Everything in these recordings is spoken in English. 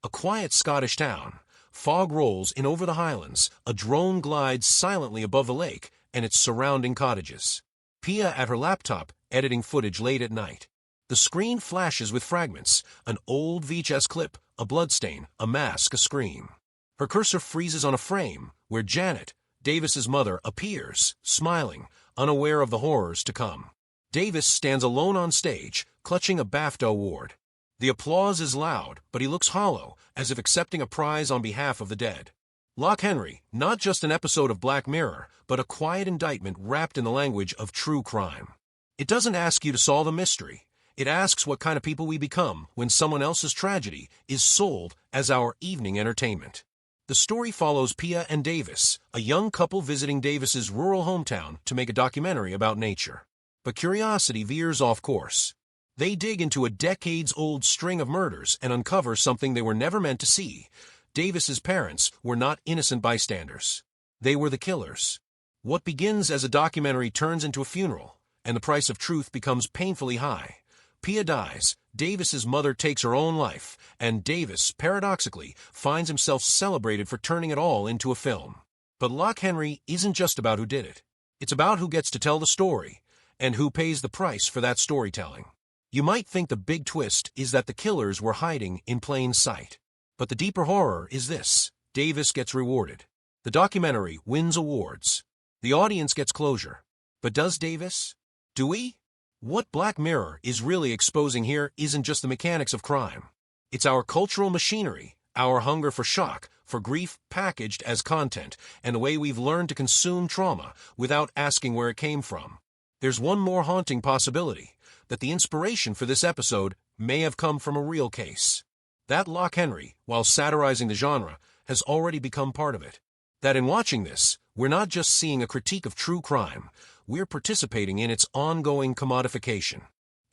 A quiet Scottish town. Fog rolls in over the highlands, a drone glides silently above the lake and its surrounding cottages. Pia at her laptop, editing footage late at night. The screen flashes with fragments, an old VHS clip, a bloodstain, a mask, a scream. Her cursor freezes on a frame, where Janet, Davis's mother, appears, smiling, unaware of the horrors to come. Davis stands alone on stage, clutching a BAFTA award. The applause is loud, but he looks hollow, as if accepting a prize on behalf of the dead. Loch Henry, not just an episode of Black Mirror, but a quiet indictment wrapped in the language of true crime. It doesn't ask you to solve a mystery. It asks what kind of people we become when someone else's tragedy is sold as our evening entertainment. The story follows Pia and Davis, a young couple visiting Davis's rural hometown to make a documentary about nature. But curiosity veers off course. They dig into a decades-old string of murders and uncover something they were never meant to see. Davis's parents were not innocent bystanders. They were the killers. What begins as a documentary turns into a funeral, and the price of truth becomes painfully high. Pia dies, Davis's mother takes her own life, and Davis, paradoxically, finds himself celebrated for turning it all into a film. But Loch Henry isn't just about who did it. It's about who gets to tell the story, and who pays the price for that storytelling. You might think the big twist is that the killers were hiding in plain sight. But the deeper horror is this: Davis gets rewarded. The documentary wins awards. The audience gets closure. But does Davis? Do we? What Black Mirror is really exposing here isn't just the mechanics of crime. It's our cultural machinery, our hunger for shock, for grief packaged as content, and the way we've learned to consume trauma without asking where it came from. There's one more haunting possibility, that the inspiration for this episode may have come from a real case. That Loch Henry, while satirizing the genre, has already become part of it. That in watching this, we're not just seeing a critique of true crime, we're participating in its ongoing commodification.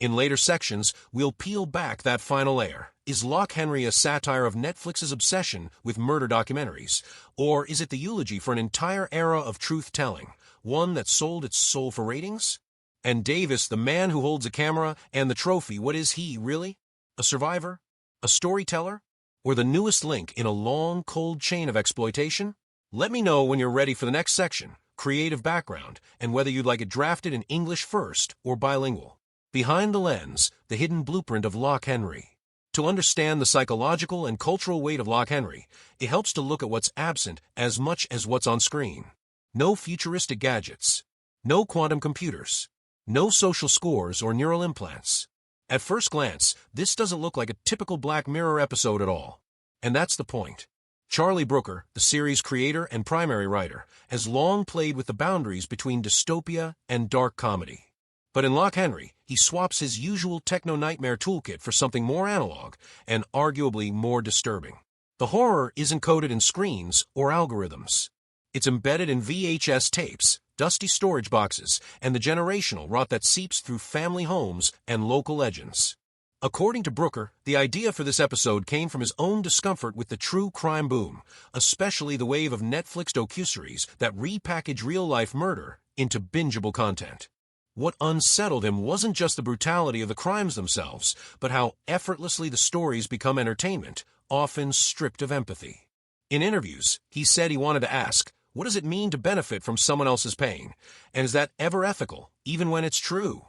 In later sections, we'll peel back that final layer. Is Loch Henry a satire of Netflix's obsession with murder documentaries? Or is it the eulogy for an entire era of truth-telling, one that sold its soul for ratings? And Davis, the man who holds a camera and the trophy, what is he, really? A survivor? A storyteller? Or the newest link in a long, cold chain of exploitation? Let me know when you're ready for the next section, creative background, and whether you'd like it drafted in English first or bilingual. Behind the Lens, the hidden blueprint of Loch Henry. To understand the psychological and cultural weight of Loch Henry, it helps to look at what's absent as much as what's on screen. No futuristic gadgets. No quantum computers. No social scores or neural implants. At first glance, this doesn't look like a typical Black Mirror episode at all. And that's the point. Charlie Brooker, the series creator and primary writer, has long played with the boundaries between dystopia and dark comedy. But in Loch Henry, he swaps his usual techno-nightmare toolkit for something more analog and arguably more disturbing. The horror isn't coded in screens or algorithms. It's embedded in VHS tapes, dusty storage boxes, and the generational rot that seeps through family homes and local legends. According to Brooker, the idea for this episode came from his own discomfort with the true crime boom, especially the wave of Netflix docuseries that repackage real-life murder into bingeable content. What unsettled him wasn't just the brutality of the crimes themselves, but how effortlessly the stories become entertainment, often stripped of empathy. In interviews, he said he wanted to ask, what does it mean to benefit from someone else's pain? And is that ever ethical, even when it's true?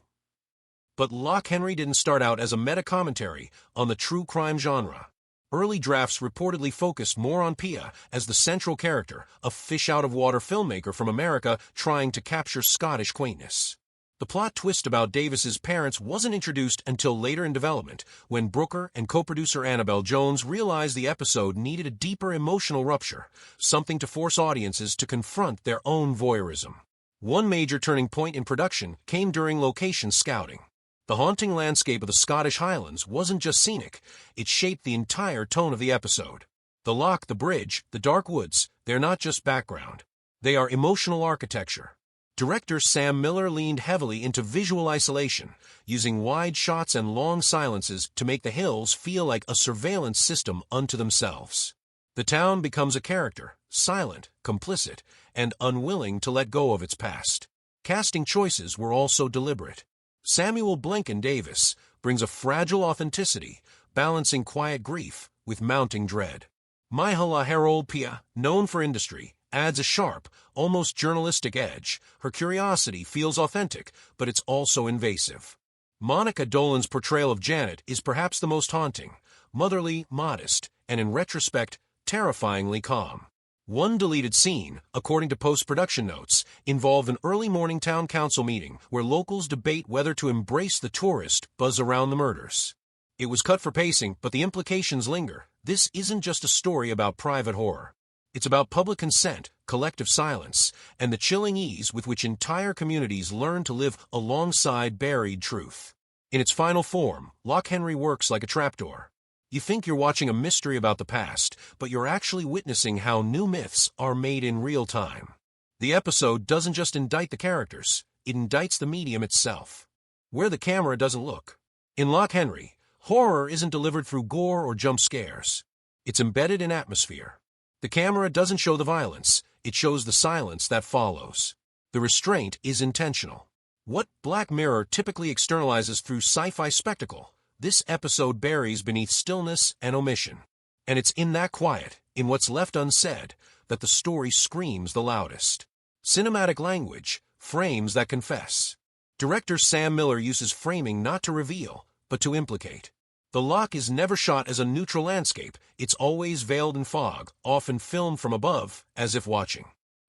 But Loch Henry didn't start out as a meta-commentary on the true crime genre. Early drafts reportedly focused more on Pia as the central character, a fish-out-of-water filmmaker from America trying to capture Scottish quaintness. The plot twist about Davis's parents wasn't introduced until later in development, when Brooker and co-producer Annabelle Jones realized the episode needed a deeper emotional rupture, something to force audiences to confront their own voyeurism. One major turning point in production came during location scouting. The haunting landscape of the Scottish Highlands wasn't just scenic, it shaped the entire tone of the episode. The loch, the bridge, the dark woods, they're not just background. They are emotional architecture. Director Sam Miller leaned heavily into visual isolation, using wide shots and long silences to make the hills feel like a surveillance system unto themselves. The town becomes a character, silent, complicit, and unwilling to let go of its past. Casting choices were also deliberate. Samuel Blinken Davis brings a fragile authenticity, balancing quiet grief with mounting dread. Mihala Harold Pia, known for industry, adds a sharp, almost journalistic edge. Her curiosity feels authentic, but it's also invasive. Monica Dolan's portrayal of Janet is perhaps the most haunting, motherly, modest, and in retrospect, terrifyingly calm. One deleted scene, according to post-production notes, involved an early morning town council meeting where locals debate whether to embrace the tourist buzz around the murders. It was cut for pacing, but the implications linger. This isn't just a story about private horror. It's about public consent, collective silence, and the chilling ease with which entire communities learn to live alongside buried truth. In its final form, Loch Henry works like a trapdoor. You think you're watching a mystery about the past, but you're actually witnessing how new myths are made in real time. The episode doesn't just indict the characters, it indicts the medium itself. Where the camera doesn't look. In Loch Henry, horror isn't delivered through gore or jump scares. It's embedded in atmosphere. The camera doesn't show the violence, it shows the silence that follows. The restraint is intentional. What Black Mirror typically externalizes through sci-fi spectacle, this episode buries beneath stillness and omission. And it's in that quiet, in what's left unsaid, that the story screams the loudest. Cinematic language, frames that confess. Director Sam Miller uses framing not to reveal, but to implicate. The loch is never shot as a neutral landscape, it's always veiled in fog, often filmed from above, as if watching.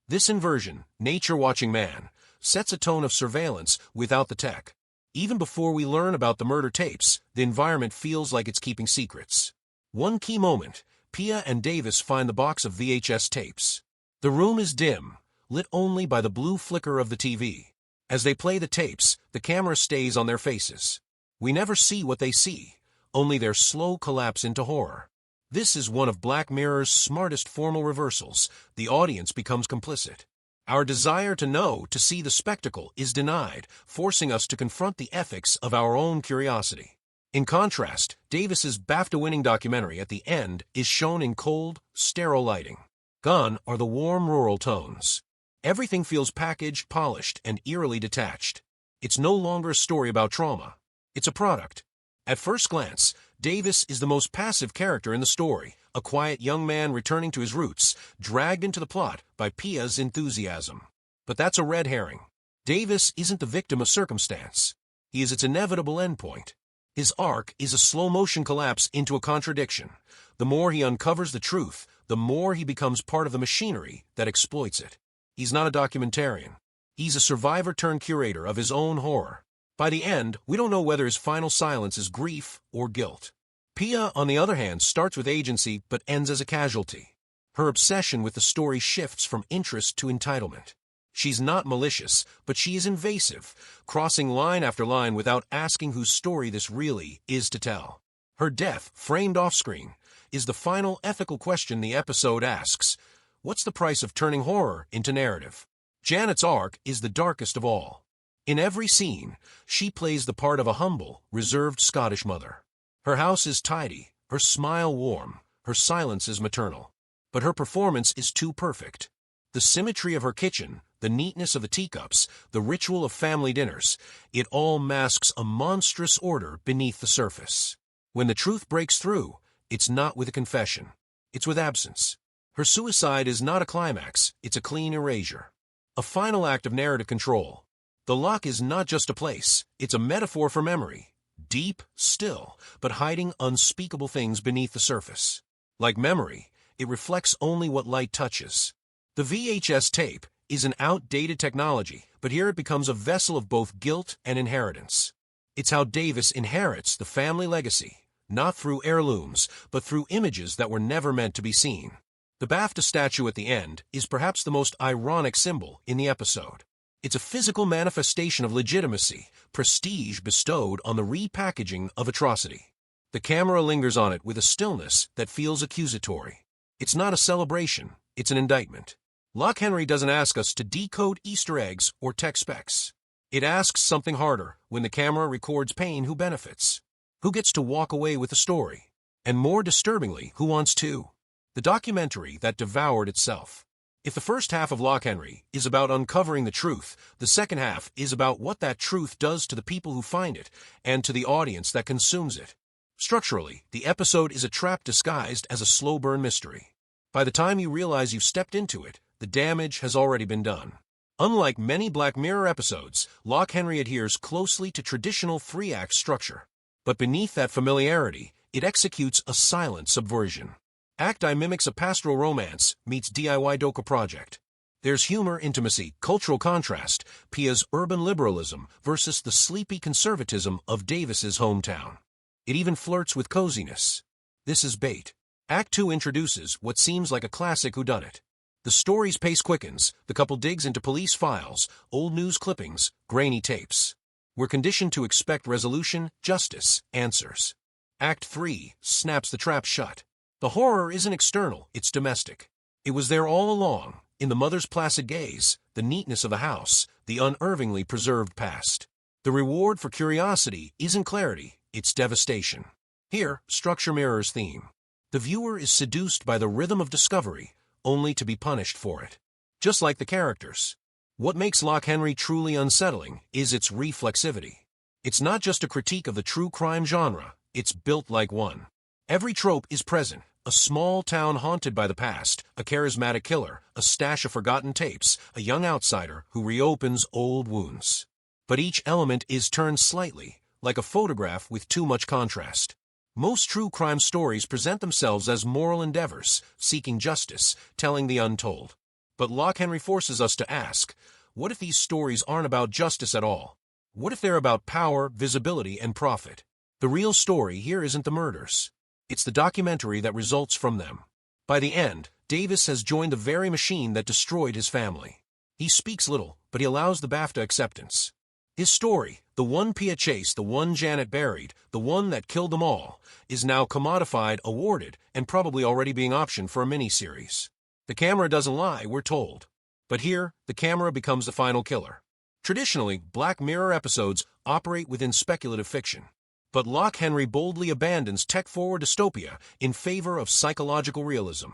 This inversion, nature watching man, sets a tone of surveillance without the tech. Even before we learn about the murder tapes, the environment feels like it's keeping secrets. One key moment, Pia and Davis find the box of VHS tapes. The room is dim, lit only by the blue flicker of the TV. As they play the tapes, the camera stays on their faces. We never see what they see, only their slow collapse into horror. This is one of Black Mirror's smartest formal reversals. The audience becomes complicit. Our desire to know, to see the spectacle, is denied, forcing us to confront the ethics of our own curiosity. In contrast, Davis's BAFTA-winning documentary at the end is shown in cold, sterile lighting. Gone are the warm rural tones. Everything feels packaged, polished, and eerily detached. It's no longer a story about trauma. It's a product. At first glance, Davis is the most passive character in the story, a quiet young man returning to his roots, dragged into the plot by Pia's enthusiasm. But that's a red herring. Davis isn't the victim of circumstance. He is its inevitable endpoint. His arc is a slow-motion collapse into a contradiction. The more he uncovers the truth, the more he becomes part of the machinery that exploits it. He's not a documentarian. He's a survivor-turned-curator of his own horror. By the end, we don't know whether his final silence is grief or guilt. Pia, on the other hand, starts with agency but ends as a casualty. Her obsession with the story shifts from interest to entitlement. She's not malicious, but she is invasive, crossing line after line without asking whose story this really is to tell. Her death, framed off-screen, is the final ethical question the episode asks. What's the price of turning horror into narrative? Janet's arc is the darkest of all. In every scene, she plays the part of a humble, reserved Scottish mother. Her house is tidy, her smile warm, her silence is maternal. But her performance is too perfect. The symmetry of her kitchen, the neatness of the teacups, the ritual of family dinners, it all masks a monstrous order beneath the surface. When the truth breaks through, it's not with a confession. It's with absence. Her suicide is not a climax, it's a clean erasure. A final act of narrative control. The loch is not just a place, it's a metaphor for memory. Deep, still, but hiding unspeakable things beneath the surface. Like memory, it reflects only what light touches. The VHS tape is an outdated technology, but here it becomes a vessel of both guilt and inheritance. It's how Davis inherits the family legacy, not through heirlooms, but through images that were never meant to be seen. The BAFTA statue at the end is perhaps the most ironic symbol in the episode. It's a physical manifestation of legitimacy, prestige bestowed on the repackaging of atrocity. The camera lingers on it with a stillness that feels accusatory. It's not a celebration, it's an indictment. Loch Henry doesn't ask us to decode Easter eggs or tech specs. It asks something harder. When the camera records pain, who benefits? Who gets to walk away with the story? And more disturbingly, who wants to? The documentary that devoured itself. If the first half of Loch Henry is about uncovering the truth, the second half is about what that truth does to the people who find it and to the audience that consumes it. Structurally, the episode is a trap disguised as a slow-burn mystery. By the time you realize you've stepped into it, the damage has already been done. Unlike many Black Mirror episodes, Loch Henry adheres closely to traditional three-act structure. But beneath that familiarity, it executes a silent subversion. Act I mimics a pastoral romance meets DIY doca project. There's humor, intimacy, cultural contrast, Pia's urban liberalism versus the sleepy conservatism of Davis's hometown. It even flirts with coziness. This is bait. Act 2 introduces what seems like a classic whodunit. The story's pace quickens, the couple digs into police files, old news clippings, grainy tapes. We're conditioned to expect resolution, justice, answers. Act 3 snaps the trap shut. The horror isn't external, it's domestic. It was there all along, in the mother's placid gaze, the neatness of the house, the unervingly preserved past. The reward for curiosity isn't clarity, it's devastation. Here, structure mirrors theme. The viewer is seduced by the rhythm of discovery, only to be punished for it. Just like the characters. What makes Loch Henry truly unsettling is its reflexivity. It's not just a critique of the true crime genre, it's built like one. Every trope is present. A small town haunted by the past, a charismatic killer, a stash of forgotten tapes, a young outsider who reopens old wounds. But each element is turned slightly, like a photograph with too much contrast. Most true crime stories present themselves as moral endeavors, seeking justice, telling the untold. But Loch Henry forces us to ask, what if these stories aren't about justice at all? What if they're about power, visibility, and profit? The real story here isn't the murders. It's the documentary that results from them. By the end, Davis has joined the very machine that destroyed his family. He speaks little, but he allows the BAFTA acceptance. His story, the one Pia chased, the one Janet buried, the one that killed them all, is now commodified, awarded, and probably already being optioned for a miniseries. The camera doesn't lie, we're told. But here, the camera becomes the final killer. Traditionally, Black Mirror episodes operate within speculative fiction. But Loch Henry boldly abandons tech-forward dystopia in favor of psychological realism.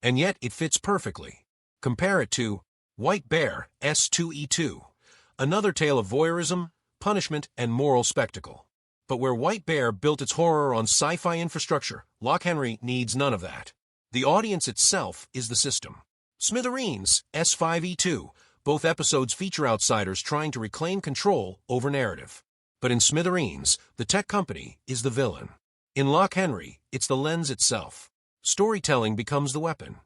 And yet it fits perfectly. Compare it to White Bear, S2E2, another tale of voyeurism, punishment, and moral spectacle. But where White Bear built its horror on sci-fi infrastructure, Loch Henry needs none of that. The audience itself is the system. Smithereens, S5E2, both episodes feature outsiders trying to reclaim control over narrative. But in Smithereens, the tech company is the villain. In Loch Henry, it's the lens itself. Storytelling becomes the weapon.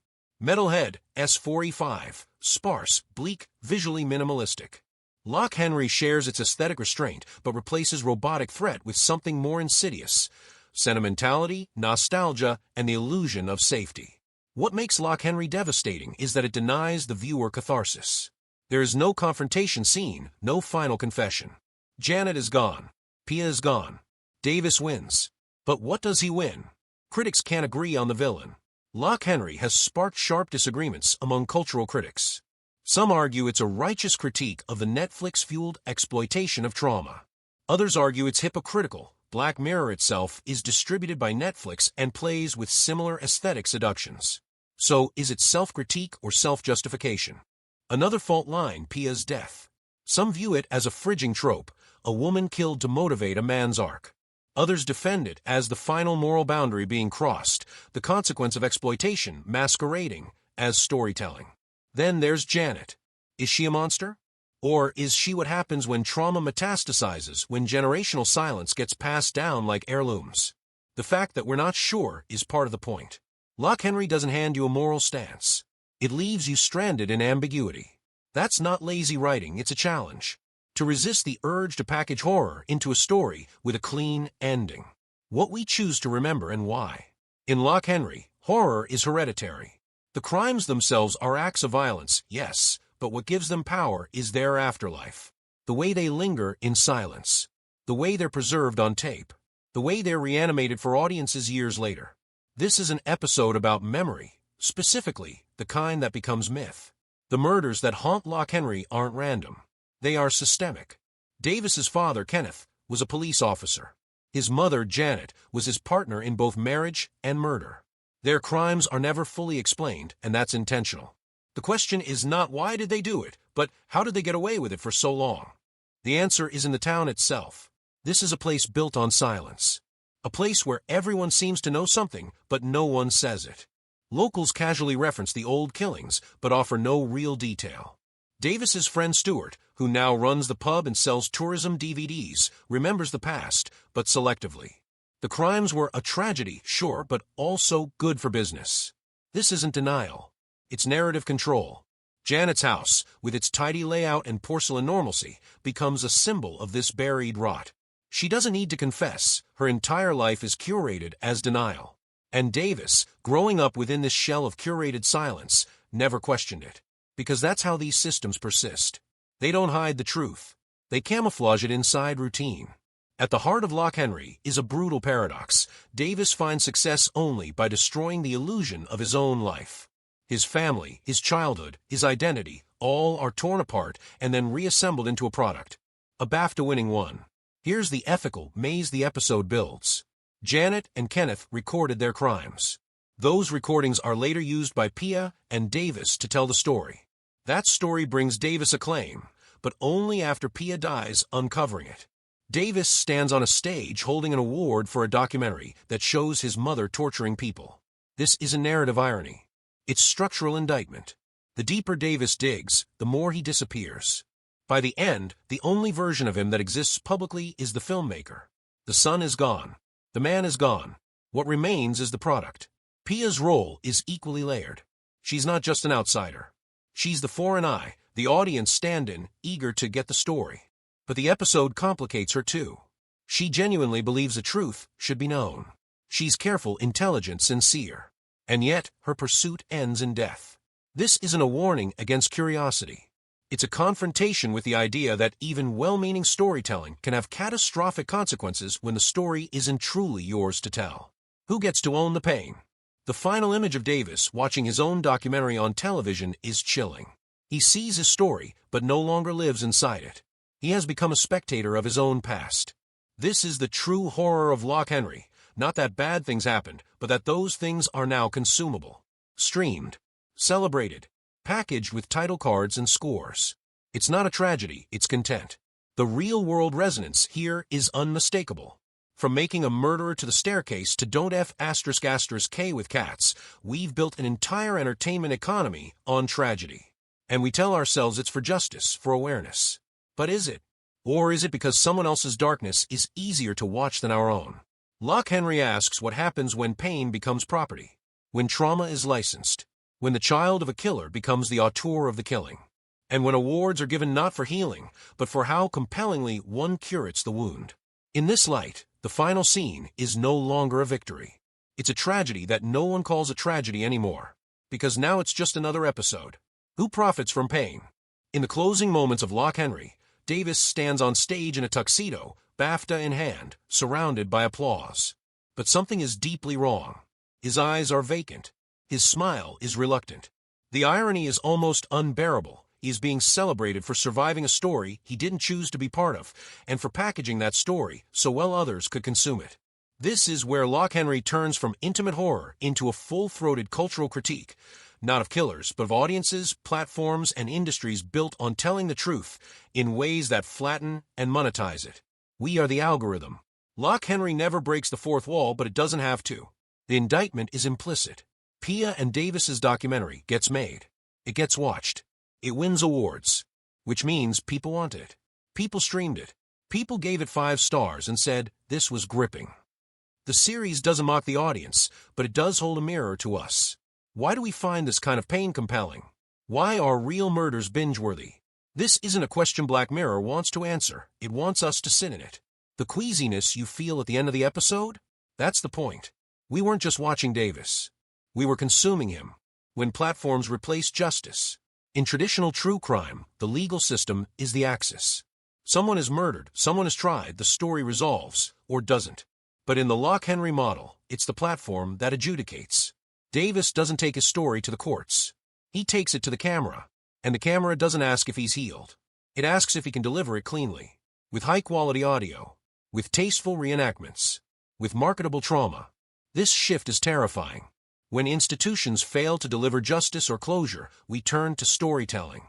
Metalhead, S4E5, sparse, bleak, visually minimalistic. Loch Henry shares its aesthetic restraint, but replaces robotic threat with something more insidious. Sentimentality, nostalgia, and the illusion of safety. What makes Loch Henry devastating is that it denies the viewer catharsis. There is no confrontation scene, no final confession. Janet is gone. Pia is gone. Davis wins. But what does he win? Critics can't agree on the villain. Loch Henry has sparked sharp disagreements among cultural critics. Some argue it's a righteous critique of the Netflix-fueled exploitation of trauma. Others argue it's hypocritical. Black Mirror itself is distributed by Netflix and plays with similar aesthetic seductions. So, is it self-critique or self-justification? Another fault line, Pia's death. Some view it as a fridging trope, a woman killed to motivate a man's arc. Others defend it as the final moral boundary being crossed, the consequence of exploitation masquerading as storytelling. Then there's Janet. Is she a monster? Or is she what happens when trauma metastasizes, when generational silence gets passed down like heirlooms? The fact that we're not sure is part of the point. Loch Henry doesn't hand you a moral stance. It leaves you stranded in ambiguity. That's not lazy writing, it's a challenge. To resist the urge to package horror into a story with a clean ending. What we choose to remember and why. In Loch Henry, horror is hereditary. The crimes themselves are acts of violence, yes, but what gives them power is their afterlife. The way they linger in silence. The way they're preserved on tape. The way they're reanimated for audiences years later. This is an episode about memory, specifically the kind that becomes myth. The murders that haunt Loch Henry aren't random. They are systemic. Davis's father, Kenneth, was a police officer. His mother, Janet, was his partner in both marriage and murder. Their crimes are never fully explained, and that's intentional. The question is not why did they do it, but how did they get away with it for so long? The answer is in the town itself. This is a place built on silence. A place where everyone seems to know something, but no one says it. Locals casually reference the old killings, but offer no real detail. Davis's friend Stuart, who now runs the pub and sells tourism DVDs, remembers the past, but selectively. The crimes were a tragedy, sure, but also good for business. This isn't denial. It's narrative control. Janet's house, with its tidy layout and porcelain normalcy, becomes a symbol of this buried rot. She doesn't need to confess. Her entire life is curated as denial. And Davis, growing up within this shell of curated silence, never questioned it. Because that's how these systems persist. They don't hide the truth. They camouflage it inside routine. At the heart of Loch Henry is a brutal paradox. Davis finds success only by destroying the illusion of his own life. His family, his childhood, his identity, all are torn apart and then reassembled into a product. A BAFTA-winning one. Here's the ethical maze the episode builds. Janet and Kenneth recorded their crimes. Those recordings are later used by Pia and Davis to tell the story. That story brings Davis acclaim, but only after Pia dies uncovering it. Davis stands on a stage holding an award for a documentary that shows his mother torturing people. This is a narrative irony. It's structural indictment. The deeper Davis digs, the more he disappears. By the end, the only version of him that exists publicly is the filmmaker. The son is gone. The man is gone. What remains is the product. Pia's role is equally layered. She's not just an outsider. She's the foreign eye, the audience stand-in, eager to get the story. But the episode complicates her too. She genuinely believes the truth should be known. She's careful, intelligent, sincere. And yet, her pursuit ends in death. This isn't a warning against curiosity. It's a confrontation with the idea that even well-meaning storytelling can have catastrophic consequences when the story isn't truly yours to tell. Who gets to own the pain? The final image of Davis watching his own documentary on television is chilling. He sees his story, but no longer lives inside it. He has become a spectator of his own past. This is the true horror of Loch Henry. Not that bad things happened, but that those things are now consumable. Streamed. Celebrated. Packaged with title cards and scores. It's not a tragedy, it's content. The real-world resonance here is unmistakable. From making a murderer to the staircase to don't F *** K with cats, we've built an entire entertainment economy on tragedy. And we tell ourselves it's for justice, for awareness. But is it? Or is it because someone else's darkness is easier to watch than our own? Loch Henry asks what happens when pain becomes property, when trauma is licensed, when the child of a killer becomes the auteur of the killing, and when awards are given not for healing, but for how compellingly one curates the wound. In this light, the final scene is no longer a victory. It's a tragedy that no one calls a tragedy anymore, because now it's just another episode. Who profits from pain? In the closing moments of Loch Henry, Davis stands on stage in a tuxedo, BAFTA in hand, surrounded by applause. But something is deeply wrong. His eyes are vacant. His smile is reluctant. The irony is almost unbearable. He is being celebrated for surviving a story he didn't choose to be part of, and for packaging that story so well others could consume it. This is where Loch Henry turns from intimate horror into a full-throated cultural critique, not of killers, but of audiences, platforms, and industries built on telling the truth in ways that flatten and monetize it. We are the algorithm. Loch Henry never breaks the fourth wall, but it doesn't have to. The indictment is implicit. Pia and Davis's documentary gets made. It gets watched. It wins awards, which means people want it. People streamed it. People gave it 5 stars and said, this was gripping. The series doesn't mock the audience, but it does hold a mirror to us. Why do we find this kind of pain compelling? Why are real murders binge-worthy? This isn't a question Black Mirror wants to answer. It wants us to sit in it. The queasiness you feel at the end of the episode? That's the point. We weren't just watching Davis. We were consuming him. When platforms replace justice. In traditional true crime, the legal system is the axis. Someone is murdered, someone is tried, the story resolves, or doesn't. But in the Loch Henry model, it's the platform that adjudicates. Davis doesn't take his story to the courts. He takes it to the camera. And the camera doesn't ask if he's healed. It asks if he can deliver it cleanly. With high-quality audio. With tasteful reenactments. With marketable trauma. This shift is terrifying. When institutions fail to deliver justice or closure, we turn to storytelling.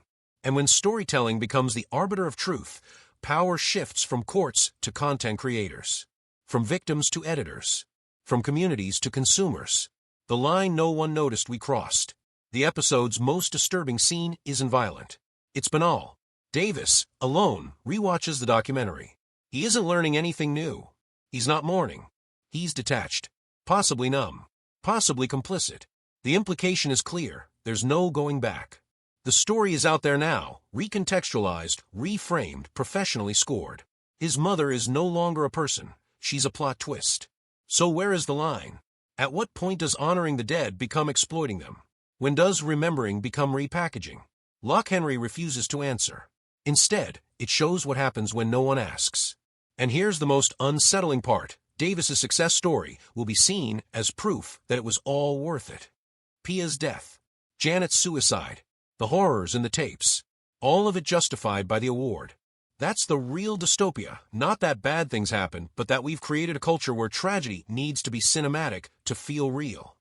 And when storytelling becomes the arbiter of truth, power shifts from courts to content creators. From victims to editors. From communities to consumers. The line no one noticed we crossed. The episode's most disturbing scene isn't violent. It's banal. Davis, alone, rewatches the documentary. He isn't learning anything new. He's not mourning. He's detached. Possibly numb. Possibly complicit. The implication is clear. There's no going back. The story is out there now, recontextualized, reframed, professionally scored. His mother is no longer a person. She's a plot twist. So where is the line? At what point does honoring the dead become exploiting them? When does remembering become repackaging? Loch Henry refuses to answer. Instead, it shows what happens when no one asks. And here's the most unsettling part. Davis's success story will be seen as proof that it was all worth it. Pia's death. Janet's suicide. The horrors in the tapes. All of it justified by the award. That's the real dystopia. Not that bad things happen, but that we've created a culture where tragedy needs to be cinematic to feel real.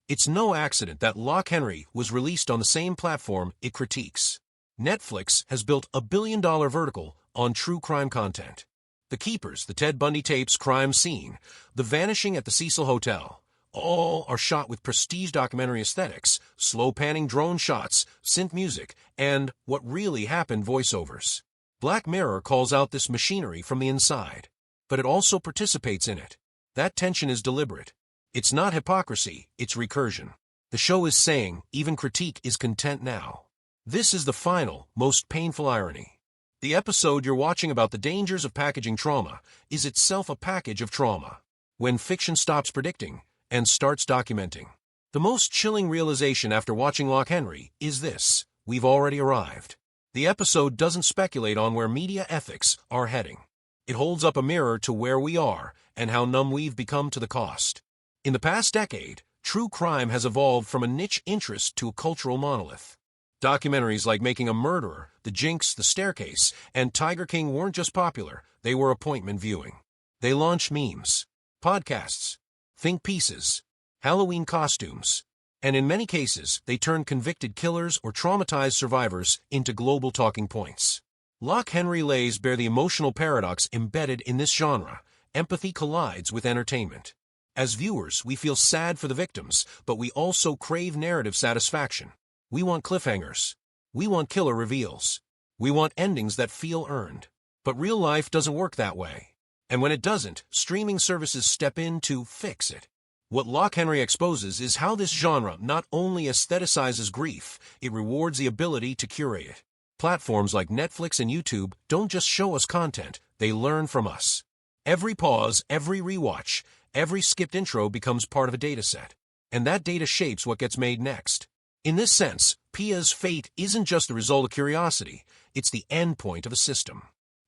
It's no accident that Loch Henry was released on the same platform it critiques. Netflix has built a billion-dollar vertical on true crime content. The Keepers, the Ted Bundy tapes crime scene, The Vanishing at the Cecil Hotel, all are shot with prestige documentary aesthetics, slow-panning drone shots, synth music, and what really happened voiceovers. Black Mirror calls out this machinery from the inside, but it also participates in it. That tension is deliberate. It's not hypocrisy, it's recursion. The show is saying, even critique is content now. This is the final, most painful irony. The episode you're watching about the dangers of packaging trauma is itself a package of trauma. When fiction stops predicting and starts documenting. The most chilling realization after watching Loch Henry is this: we've already arrived. The episode doesn't speculate on where media ethics are heading. It holds up a mirror to where we are and how numb we've become to the cost. In the past decade, true crime has evolved from a niche interest to a cultural monolith. Documentaries like Making a Murderer, The Jinx, The Staircase, and Tiger King weren't just popular, they were appointment viewing. They launched memes, podcasts, think pieces, Halloween costumes, and in many cases, they turned convicted killers or traumatized survivors into global talking points. Loch Henry lays bare the emotional paradox embedded in this genre. Empathy collides with entertainment. As viewers, we feel sad for the victims, but we also crave narrative satisfaction. We want cliffhangers. We want killer reveals. We want endings that feel earned. But real life doesn't work that way. And when it doesn't, streaming services step in to fix it. What Loch Henry exposes is how this genre not only aestheticizes grief, it rewards the ability to curate it. Platforms like Netflix and YouTube don't just show us content, they learn from us. Every pause, every rewatch, every skipped intro becomes part of a dataset. And that data shapes what gets made next. In this sense, Pia's fate isn't just the result of curiosity, it's the endpoint of a system.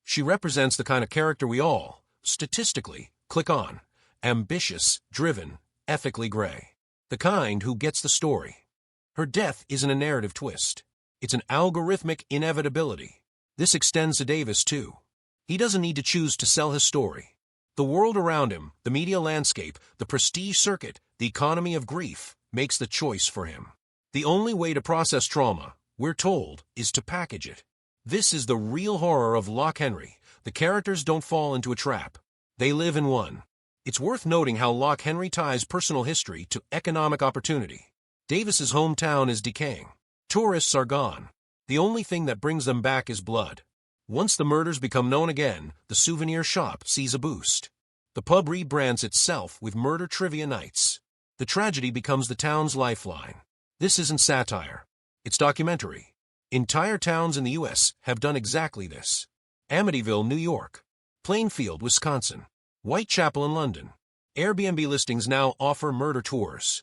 She represents the kind of character we all, statistically, click on. Ambitious, driven, ethically gray. The kind who gets the story. Her death isn't a narrative twist. It's an algorithmic inevitability. This extends to Davis, too. He doesn't need to choose to sell his story. The world around him, the media landscape, the prestige circuit, the economy of grief, makes the choice for him. The only way to process trauma, we're told, is to package it. This is the real horror of Loch Henry. The characters don't fall into a trap. They live in one. It's worth noting how Loch Henry ties personal history to economic opportunity. Davis's hometown is decaying. Tourists are gone. The only thing that brings them back is blood. Once the murders become known again, the souvenir shop sees a boost. The pub rebrands itself with murder trivia nights. The tragedy becomes the town's lifeline. This isn't satire. It's documentary. Entire towns in the U.S. have done exactly this. Amityville, New York. Plainfield, Wisconsin. Whitechapel in London. Airbnb listings now offer murder tours.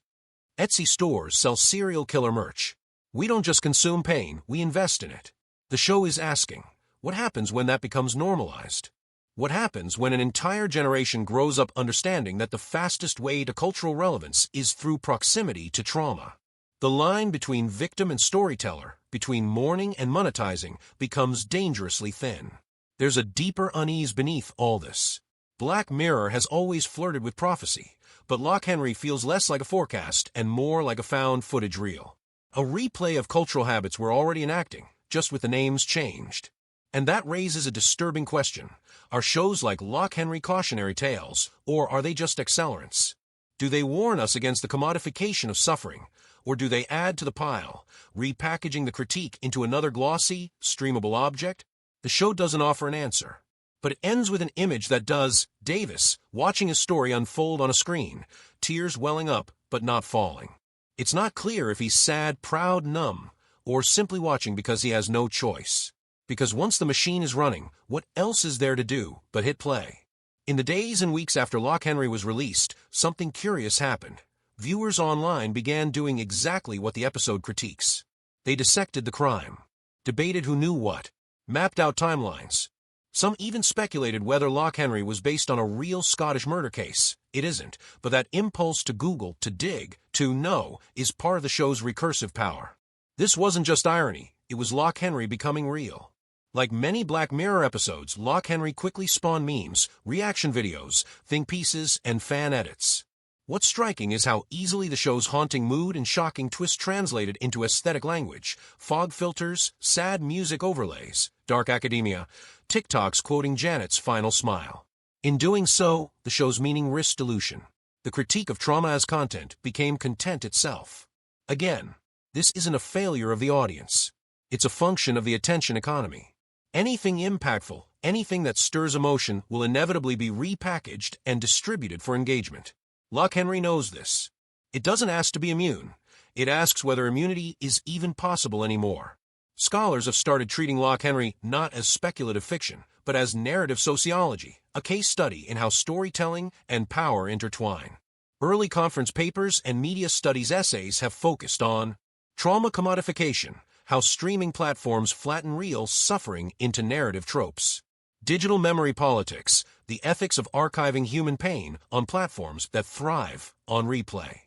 Etsy stores sell serial killer merch. We don't just consume pain, we invest in it. The show is asking, what happens when that becomes normalized? What happens when an entire generation grows up understanding that the fastest way to cultural relevance is through proximity to trauma? The line between victim and storyteller, between mourning and monetizing, becomes dangerously thin. There's a deeper unease beneath all this. Black Mirror has always flirted with prophecy, but Loch Henry feels less like a forecast and more like a found footage reel. A replay of cultural habits we're already enacting, just with the names changed. And that raises a disturbing question. Are shows like Loch Henry cautionary tales, or are they just accelerants? Do they warn us against the commodification of suffering, or do they add to the pile, repackaging the critique into another glossy, streamable object? The show doesn't offer an answer, but it ends with an image that does. Davis, watching his story unfold on a screen, tears welling up but not falling. It's not clear if he's sad, proud, numb, or simply watching because he has no choice. Because once the machine is running, what else is there to do but hit play? In the days and weeks after Loch Henry was released, something curious happened. Viewers online began doing exactly what the episode critiques. They dissected the crime, debated who knew what, mapped out timelines. Some even speculated whether Loch Henry was based on a real Scottish murder case. It isn't, but that impulse to Google, to dig, to know, is part of the show's recursive power. This wasn't just irony, it was Loch Henry becoming real. Like many Black Mirror episodes, Loch Henry quickly spawned memes, reaction videos, think pieces, and fan edits. What's striking is how easily the show's haunting mood and shocking twist translated into aesthetic language. Fog filters, sad music overlays, dark academia, TikToks quoting Janet's final smile. In doing so, the show's meaning risked dilution. The critique of trauma as content became content itself. Again, this isn't a failure of the audience. It's a function of the attention economy. Anything impactful, anything that stirs emotion will inevitably be repackaged and distributed for engagement. Loch Henry knows this. It doesn't ask to be immune. It asks whether immunity is even possible anymore. Scholars have started treating Loch Henry not as speculative fiction, but as narrative sociology, a case study in how storytelling and power intertwine. Early conference papers and media studies essays have focused on trauma commodification, how streaming platforms flatten real suffering into narrative tropes. Digital memory politics, the ethics of archiving human pain on platforms that thrive on replay.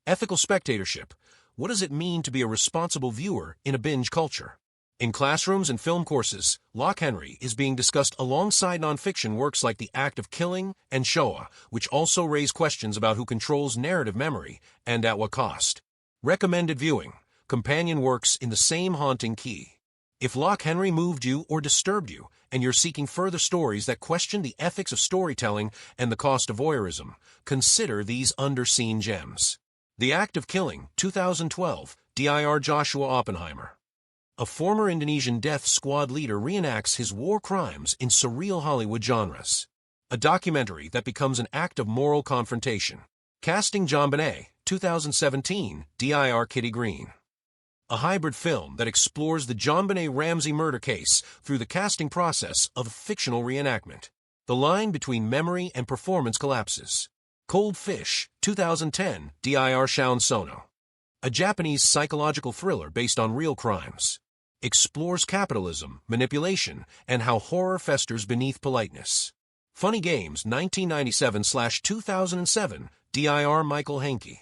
Ethical spectatorship, what does it mean to be a responsible viewer in a binge culture? In classrooms and film courses, Loch Henry is being discussed alongside nonfiction works like The Act of Killing and Shoah, which also raise questions about who controls narrative memory and at what cost. Recommended viewing, companion works in the same haunting key. If Loch Henry moved you or disturbed you, and you're seeking further stories that question the ethics of storytelling and the cost of voyeurism, consider these underseen gems. The Act of Killing, 2012, Dir Joshua Oppenheimer. A former Indonesian death squad leader reenacts his war crimes in surreal Hollywood genres. A documentary that becomes an act of moral confrontation. Casting JonBenet, 2017, Dir Kitty Green. A hybrid film that explores the JonBenet Ramsey murder case through the casting process of a fictional reenactment. The line between memory and performance collapses. Cold Fish, 2010, Dir Shaun Sono. A Japanese psychological thriller based on real crimes. Explores capitalism, manipulation, and how horror festers beneath politeness. Funny Games, 1997/2007, Dir Michael Henke.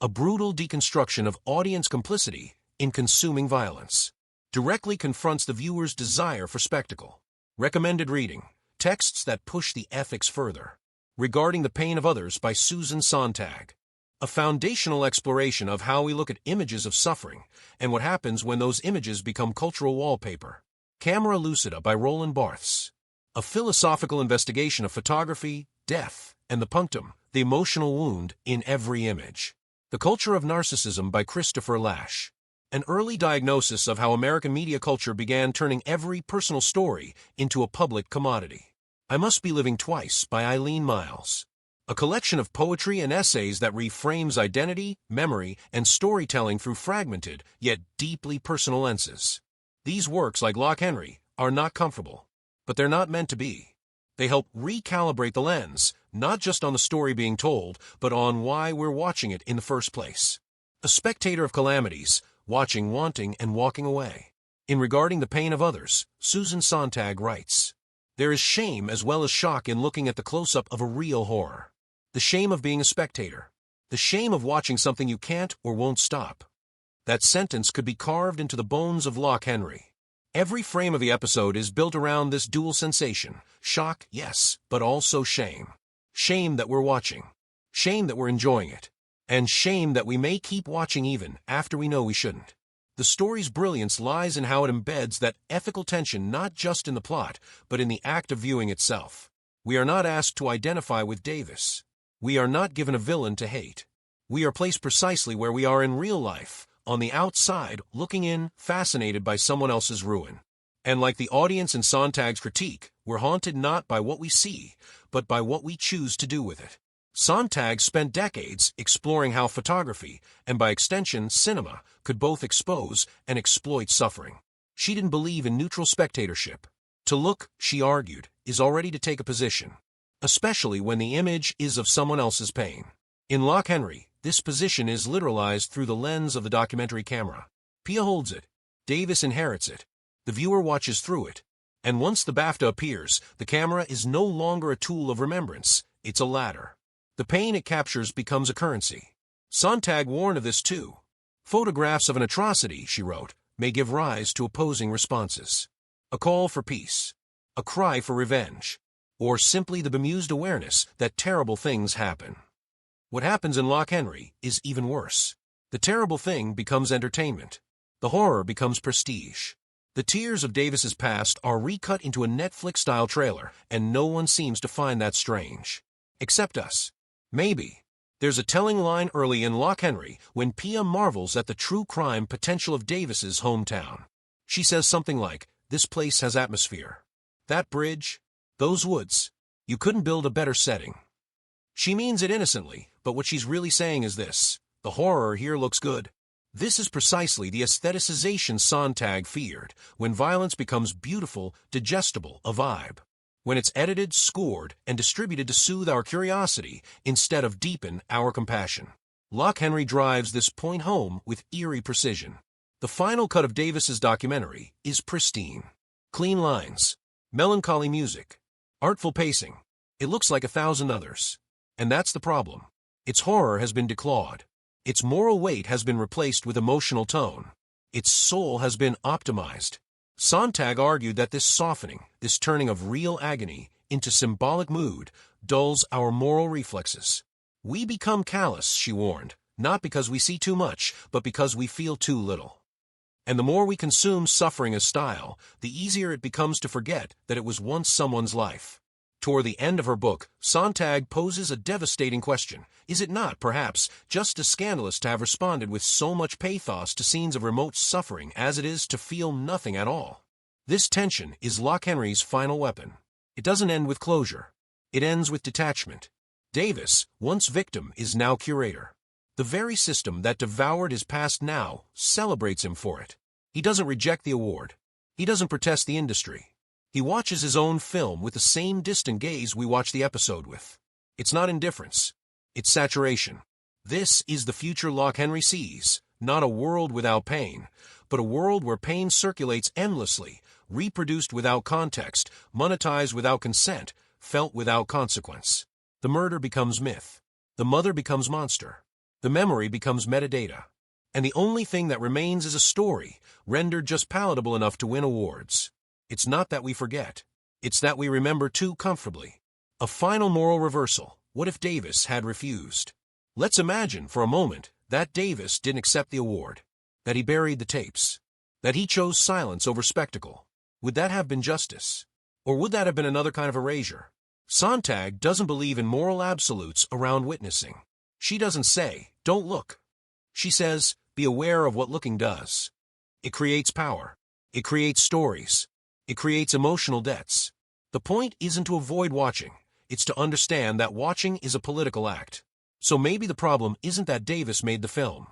A brutal deconstruction of audience complicity in consuming violence. Directly confronts the viewer's desire for spectacle. Recommended reading, texts that push the ethics further. Regarding the Pain of Others by Susan Sontag. A foundational exploration of how we look at images of suffering and what happens when those images become cultural wallpaper. Camera Lucida by Roland Barthes. A philosophical investigation of photography, death, and the punctum, the emotional wound in every image. The Culture of Narcissism by Christopher Lasch. An early diagnosis of how American media culture began turning every personal story into a public commodity. I Must Be Living Twice by Eileen Miles. A collection of poetry and essays that reframes identity, memory, and storytelling through fragmented, yet deeply personal lenses. These works, like Loch Henry, are not comfortable, but they're not meant to be. They help recalibrate the lens, not just on the story being told, but on why we're watching it in the first place. A spectator of calamities, watching, wanting, and walking away. In Regarding the Pain of Others, Susan Sontag writes, "There is shame as well as shock in looking at the close-up of a real horror. The shame of being a spectator. The shame of watching something you can't or won't stop." That sentence could be carved into the bones of Loch Henry. Every frame of the episode is built around this dual sensation. Shock, yes, but also shame. Shame that we're watching. Shame that we're enjoying it. And shame that we may keep watching even after we know we shouldn't. The story's brilliance lies in how it embeds that ethical tension not just in the plot, but in the act of viewing itself. We are not asked to identify with Davis. We are not given a villain to hate. We are placed precisely where we are in real life, on the outside, looking in, fascinated by someone else's ruin. And like the audience in Sontag's critique, we're haunted not by what we see, but by what we choose to do with it. Sontag spent decades exploring how photography, and by extension cinema, could both expose and exploit suffering. She didn't believe in neutral spectatorship. To look, she argued, is already to take a position, especially when the image is of someone else's pain. In Loch Henry, this position is literalized through the lens of the documentary camera. Pia holds it. Davis inherits it. The viewer watches through it. And once the BAFTA appears, the camera is no longer a tool of remembrance, it's a ladder. The pain it captures becomes a currency. Sontag warned of this too. Photographs of an atrocity, she wrote, may give rise to opposing responses. A call for peace, a cry for revenge, or simply the bemused awareness that terrible things happen. What happens in Loch Henry is even worse. The terrible thing becomes entertainment. The horror becomes prestige. The tears of Davis's past are recut into a Netflix-style trailer, and no one seems to find that strange. Except us. Maybe. There's a telling line early in Loch Henry when Pia marvels at the true crime potential of Davis's hometown. She says something like, "This place has atmosphere. That bridge, those woods, you couldn't build a better setting." She means it innocently, but what she's really saying is this: the horror here looks good. This is precisely the aestheticization Sontag feared, when violence becomes beautiful, digestible, a vibe. When it's edited, scored, and distributed to soothe our curiosity instead of deepen our compassion. Loch Henry drives this point home with eerie precision. The final cut of Davis's documentary is pristine. Clean lines, melancholy music, artful pacing. It looks like 1,000 others. And that's the problem. Its horror has been declawed. Its moral weight has been replaced with emotional tone. Its soul has been optimized. Sontag argued that this softening, this turning of real agony into symbolic mood, dulls our moral reflexes. We become callous, she warned, not because we see too much, but because we feel too little. And the more we consume suffering as style, the easier it becomes to forget that it was once someone's life. Toward the end of her book, Sontag poses a devastating question. Is it not, perhaps, just as scandalous to have responded with so much pathos to scenes of remote suffering as it is to feel nothing at all? This tension is Loch Henry's final weapon. It doesn't end with closure. It ends with detachment. Davis, once victim, is now curator. The very system that devoured his past now celebrates him for it. He doesn't reject the award. He doesn't protest the industry. He watches his own film with the same distant gaze we watch the episode with. It's not indifference. It's saturation. This is the future Loch Henry sees, not a world without pain, but a world where pain circulates endlessly, reproduced without context, monetized without consent, felt without consequence. The murder becomes myth. The mother becomes monster. The memory becomes metadata. And the only thing that remains is a story, rendered just palatable enough to win awards. It's not that we forget. It's that we remember too comfortably. A final moral reversal. What if Davis had refused? Let's imagine for a moment that Davis didn't accept the award, that he buried the tapes, that he chose silence over spectacle. Would that have been justice? Or would that have been another kind of erasure? Sontag doesn't believe in moral absolutes around witnessing. She doesn't say, "Don't look." She says, "Be aware of what looking does." It creates power. It creates stories. It creates emotional debts. The point isn't to avoid watching. It's to understand that watching is a political act. So maybe the problem isn't that Davis made the film.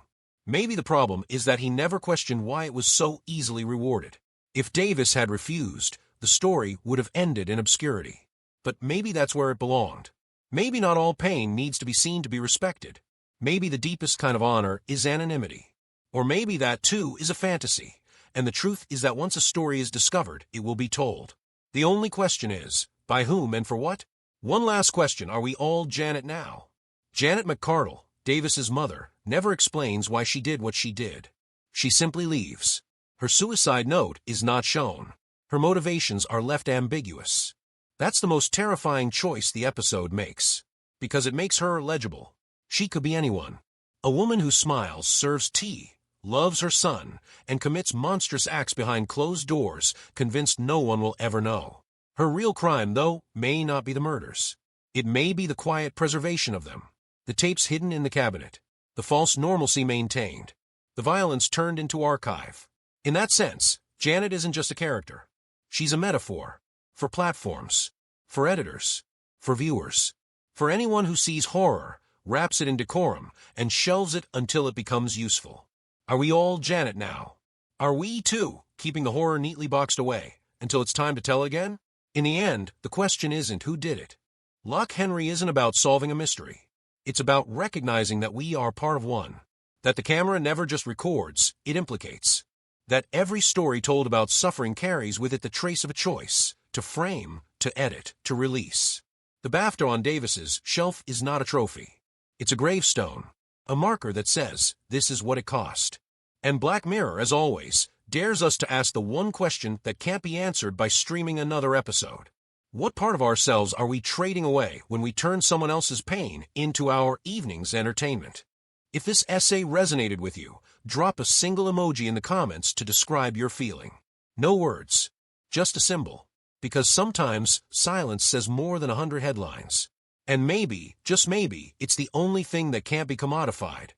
Maybe the problem is that he never questioned why it was so easily rewarded. If Davis had refused, the story would have ended in obscurity. But maybe that's where it belonged. Maybe not all pain needs to be seen to be respected. Maybe the deepest kind of honor is anonymity. Or maybe that too is a fantasy. And the truth is that once a story is discovered, it will be told. The only question is, by whom and for what? One last question, are we all Janet now? Janet McCardle, Davis's mother, never explains why she did what she did. She simply leaves. Her suicide note is not shown. Her motivations are left ambiguous. That's the most terrifying choice the episode makes, because it makes her legible. She could be anyone. A woman who smiles, serves tea, loves her son, and commits monstrous acts behind closed doors, convinced no one will ever know. Her real crime, though, may not be the murders. It may be the quiet preservation of them. The tapes hidden in the cabinet. The false normalcy maintained. The violence turned into archive. In that sense, Janet isn't just a character. She's a metaphor. For platforms. For editors. For viewers. For anyone who sees horror, wraps it in decorum, and shelves it until it becomes useful. Are we all Janet now? Are we, too, keeping the horror neatly boxed away, until it's time to tell again? In the end, the question isn't who did it. Loch Henry isn't about solving a mystery. It's about recognizing that we are part of one. That the camera never just records, it implicates. That every story told about suffering carries with it the trace of a choice, to frame, to edit, to release. The BAFTA on Davis's shelf is not a trophy. It's a gravestone, a marker that says, this is what it cost. And Black Mirror, as always, dares us to ask the one question that can't be answered by streaming another episode. What part of ourselves are we trading away when we turn someone else's pain into our evening's entertainment? If this essay resonated with you, drop a single emoji in the comments to describe your feeling. No words, just a symbol. Because sometimes silence says more than 100 headlines. And maybe, just maybe, it's the only thing that can't be commodified.